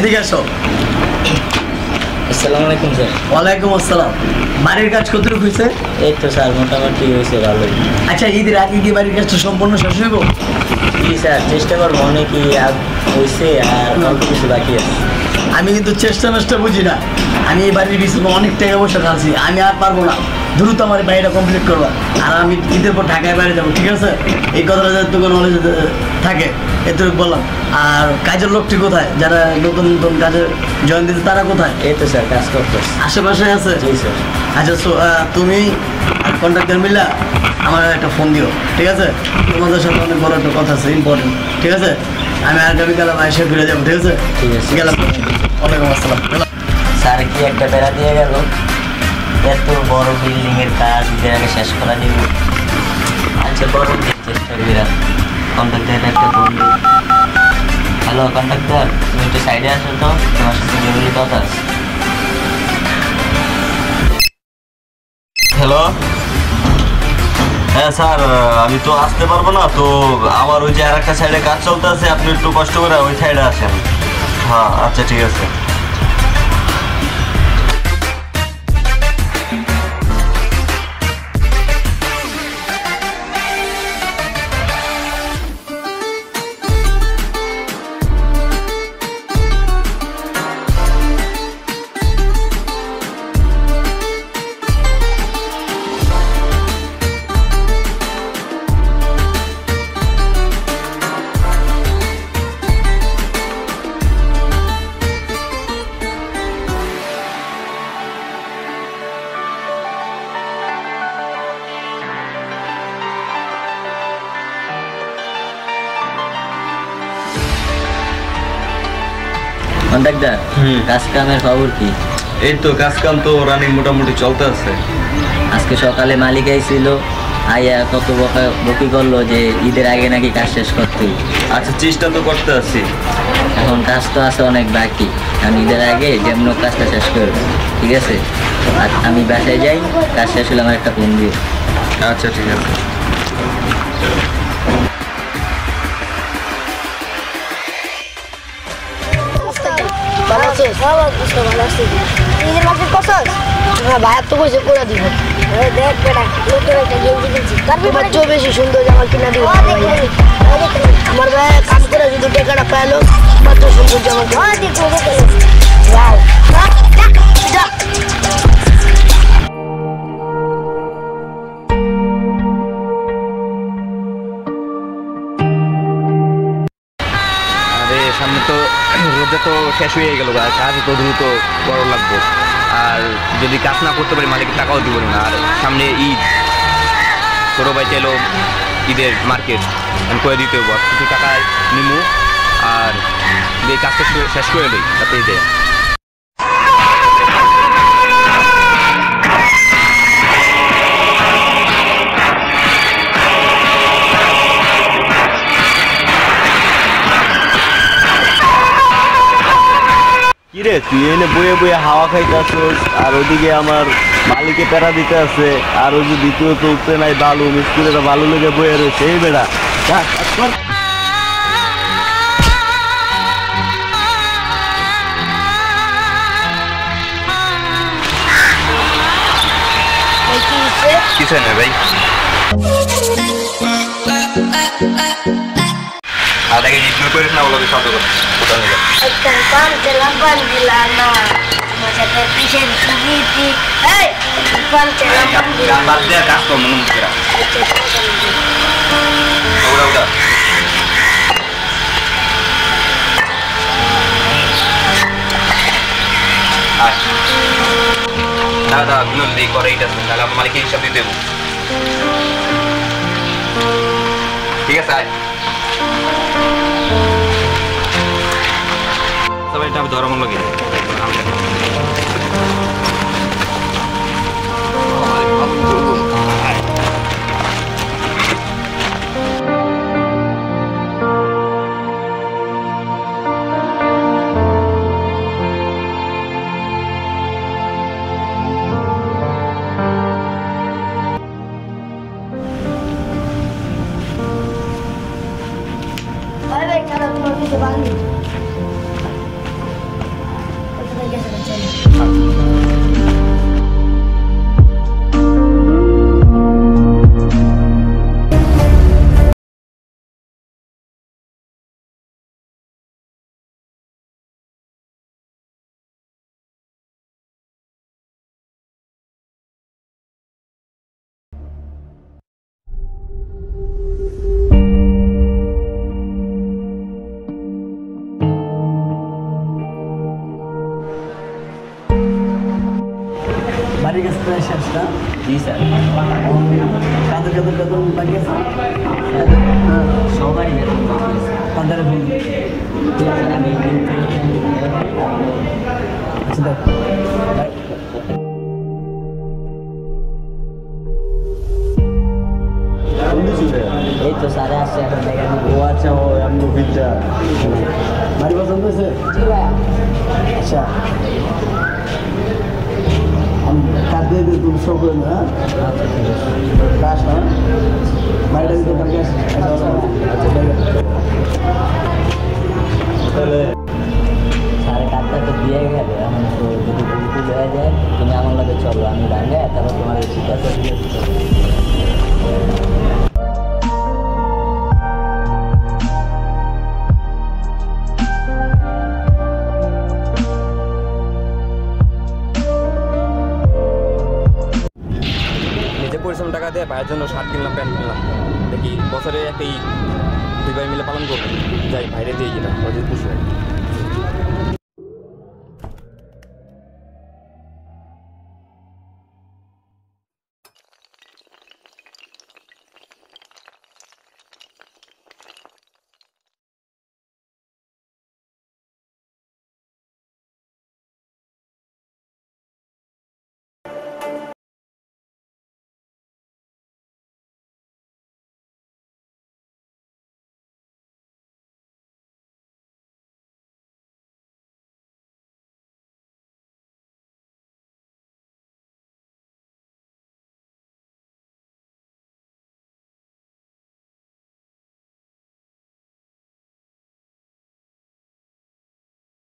এদিকে আসো। আসসালামু আলাইকুম স্যার। ওয়ালাইকুম আসসালাম। বাড়ির কাজ কতটুকু হয়েছে? এই তো স্যার মোটামুটি হয়েছে ভালোই। আচ্ছা, ঈদের আগে কি বাড়ির কাজটা সম্পূর্ণ শেষ হইব? জি স্যার, চেষ্টা করবো। অনেকই হয়েছে আর অল্প কিছু বাকি আছে। আমি কিন্তু চেষ্টা মেষ্টা বুঝি না। আমি এই বাড়ির পিছনে অনেক টাকা পয়সা ঢালছি, আমি আর পারবো না। দ্রুত আমার বাড়িটা কমপ্লিট করবা। আর আমি ঈদের পর ঢাকায় বাইরে যাবো, ঠিক আছে? এই কথাটা যাতে তোকে নলেজ থাকে এতটুকু বললাম। আর কাজের লোকটি কোথায়? যারা নতুন নতুন কাজে জয়েন দিতে তারা কোথায়? এই তো স্যার কাজ করতেছে। আশেপাশে আছে? জি স্যার। আচ্ছা, তুমি কন্ট্রাক্টর মিলা আমার একটা ফোন দিও, ঠিক আছে? তোমাদের সাথে অনেক বড় একটা কথা আছে, ইম্পর্টেন্ট, ঠিক আছে? আমি আগামীকাল এসে ফিরে যাবো, ঠিক আছে? ঠিক আছে, গেলাম। ওয়ালাইকুম আসসালাম। স্যার কি একটা বেড়া দিয়ে গেল? এত বড় বিল্ডিং এর কাজ ঈদের আগে শেষ করা যাবে? আচ্ছা বড় চেষ্টা করিরা কন্ট্রাক্টর একটা ফোন দিই। হ্যালো কন্ট্রাক্টর, তুমি একটু সাইডে আসো তো, তোমার সাথে জরুরি কথা আছে। হ্যালো, হ্যাঁ স্যার, আমি তো আসতে পারবো না তো। আমার ওই যে আর একটা সাইডে কাজ চলতে আছে, আপনি একটু কষ্ট করে ওই সাইডে আসেন। হ্যাঁ আচ্ছা ঠিক আছে। কন্ট্রাক্টর, কাজ কামের খবর কি? এই তো কাজ কাম তো রানিং মোটামুটি চলতে আছে। আজকে সকালে মালিক আইছিল, আইয়া কত বকি করলো যে ঈদের আগে নাকি কাজ শেষ করতে। আচ্ছা চেষ্টা তো করতে আছি। এখন কাজ তো আছে অনেক বাকি, আমি ঈদের আগে যেমন কাজটা শেষ করবো, ঠিক আছে? আর আমি বাসায় যাই, কাজ শেষ হলে আমার একটা ফোন দিও। আচ্ছা ঠিক আছে। ভালো আছিস? ভালো আছি। নিজের মার্কেট করছস? হ্যাঁ ভাই, তো কইছে করে দিব। দেখ বেটা, লোকের একটা গেঞ্জি কিনছি। তার চেয়ে বেশি সুন্দর জামা কিনা দিব। আমার ভাই কাজ করে যদি টাকাটা পাইলো, মাত্র সুন্দর জামা কিনা। ওয়াও। যা। আরে সামনে তো রোদে তো শেষ হয়ে গেল, কাজ তো দ্রুত বড় লাগবো। আর যদি কাজ না করতে পারি মালিক টাকাও দিব না। আর সামনে ঈদ, ছোটো ভাই চাইলো ঈদের মার্কেট, আমি করে দিতে হবো। কিছু টাকা নিমু আর এই কাজটা শেষ করে লই, তাতে দেয়। কিরে তুই এনে বয়ে বয়ে হাওয়া খাইতেছস, আর ওদিকে আমার মালিকে প্যারা দিতে আছে। আর ওই যে দ্বিতীয়ত উঠতে নাই বালু, মিস্ত্রিরা বালু লেগে বয়ে রয়েছে। এই বেড়া কিছু না ভাই, আর দেখে ইগনোর করিস না, ওগুলো শব্দ করে কোথাও নিয়ে বাদ দেওয়া কাজ কর মনে মুখে ওটা ওটা দাদা বিনোদ দিয়ে করে এইটা, তাহলে আমার মালিকের হিসাব দিয়ে দেবো। ঠিক আছে আয় সবাই, এটা আমি ধর্ম লাগে জি স্যার। কাদের কাদের বেতন বাকি আছে? সবারই বেতন বাকি আছে। তাদের বলি আমি আচ্ছা দেখ এই তো স্যারে আসছে এখন দেখা দিব। ও আচ্ছা ও আমি অভিজ্ঞতা বাড়ি পছন্দ হয়েছে? জি ভাইয়া। আচ্ছা আমি কাজ দিয়ে দিই তুমি সব করে না কাজ না বাড়িটা দিতে পারি আচ্ছা তাহলে সাড়ে কাজটা তো দিয়ে গেল, এখন তো যদি ভুল হয়ে যায় তুমি আমার লগে চলো, আমি রাঙ্গে তারপর তোমার ঠিকাছে দিয়ে দিতে। নিজে পরিশ্রম টাকা দিয়ে ভাইয়ের জন্য শার্ট কিনলাম, প্যান্ট কিনলাম। দেখি বছরে একটা ঈদ দুই ভাই মিলে পালন করবো, যাই বাইরে দিয়ে যেটা খুশি হয়।